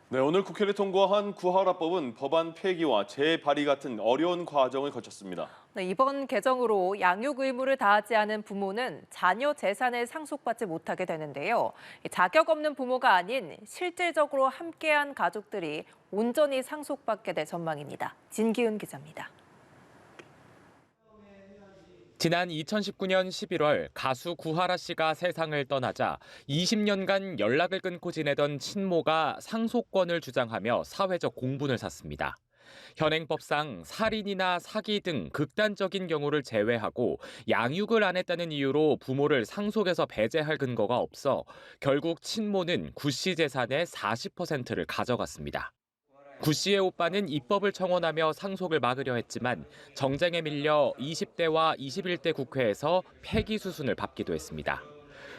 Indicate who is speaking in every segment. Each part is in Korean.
Speaker 1: 네, 오늘 국회를 통과한 구하라법은 법안 폐기와 재발의 같은 어려운 과정을 거쳤습니다.
Speaker 2: 네, 이번 개정으로 양육 의무를 다하지 않은 부모는 자녀 재산을 상속받지 못하게 되는데요. 자격 없는 부모가 아닌 실질적으로 함께한 가족들이 온전히 상속받게 될 전망입니다. 진기훈 기자입니다.
Speaker 3: 지난 2019년 11월 가수 구하라 씨가 세상을 떠나자 20년간 연락을 끊고 지내던 친모가 상속권을 주장하며 사회적 공분을 샀습니다. 현행법상 살인이나 사기 등 극단적인 경우를 제외하고 양육을 안 했다는 이유로 부모를 상속에서 배제할 근거가 없어 결국 친모는 구 씨 재산의 40%를 가져갔습니다. 구 씨의 오빠는 입법을 청원하며 상속을 막으려 했지만 정쟁에 밀려 20대와 21대 국회에서 폐기 수순을 밟기도 했습니다.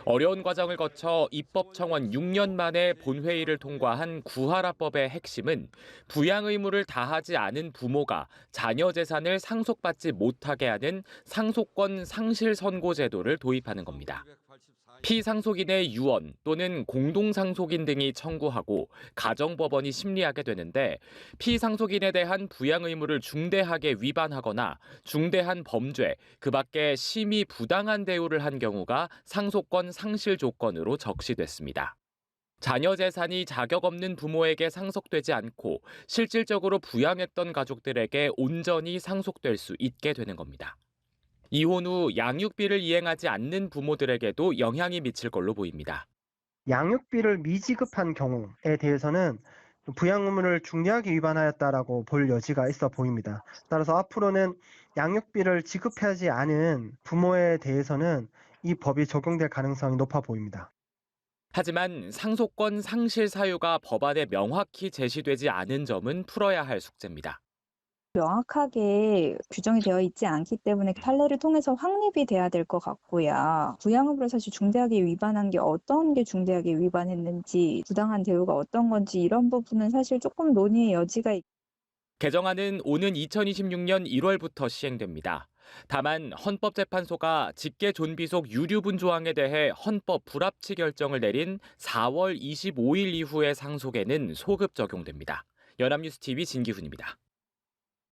Speaker 3: 어려운 과정을 거쳐 입법 청원 6년 만에 본회의를 통과한 구하라법의 핵심은 부양 의무를 다하지 않은 부모가 자녀 재산을 상속받지 못하게 하는 상속권 상실 선고 제도를 도입하는 겁니다. 피상속인의 유언 또는 공동상속인 등이 청구하고 가정법원이 심리하게 되는데 피상속인에 대한 부양 의무를 중대하게 위반하거나 중대한 범죄, 그 밖에 심히 부당한 대우를 한 경우가 상속권 상실 조건으로 적시됐습니다. 자녀 재산이 자격 없는 부모에게 상속되지 않고 실질적으로 부양했던 가족들에게 온전히 상속될 수 있게 되는 겁니다. 이혼 후 양육비를 이행하지 않는 부모들에게도 영향이 미칠 걸로 보입니다.
Speaker 4: 양육비를 미지급한 경우에 대해서는 부양 의무를 중대하게 위반하였다라고 볼 여지가 있어 보입니다. 따라서 앞으로는 양육비를 지급하지 않은 부모에 대해서는 이 법이 적용될 가능성이 높아 보입니다.
Speaker 3: 하지만 상속권 상실 사유가 법안에 명확히 제시되지 않은 점은 풀어야 할 숙제입니다.
Speaker 5: 명확하게 규정이 되어 있지 않기 때문에 판례를 통해서 확립이 돼야 될 것 같고요. 부양 의무를 사실 중대하게 위반한 게 어떤 게 중대하게 위반했는지, 부당한 대우가 어떤 건지 이런 부분은 사실 조금 논의의 여지가
Speaker 3: 개정안은 오는 2026년 1월부터 시행됩니다. 다만 헌법재판소가 직계 존비속 유류분 조항에 대해 헌법 불합치 결정을 내린 4월 25일 이후의 상속에는 소급 적용됩니다. 연합뉴스 TV 진기훈입니다.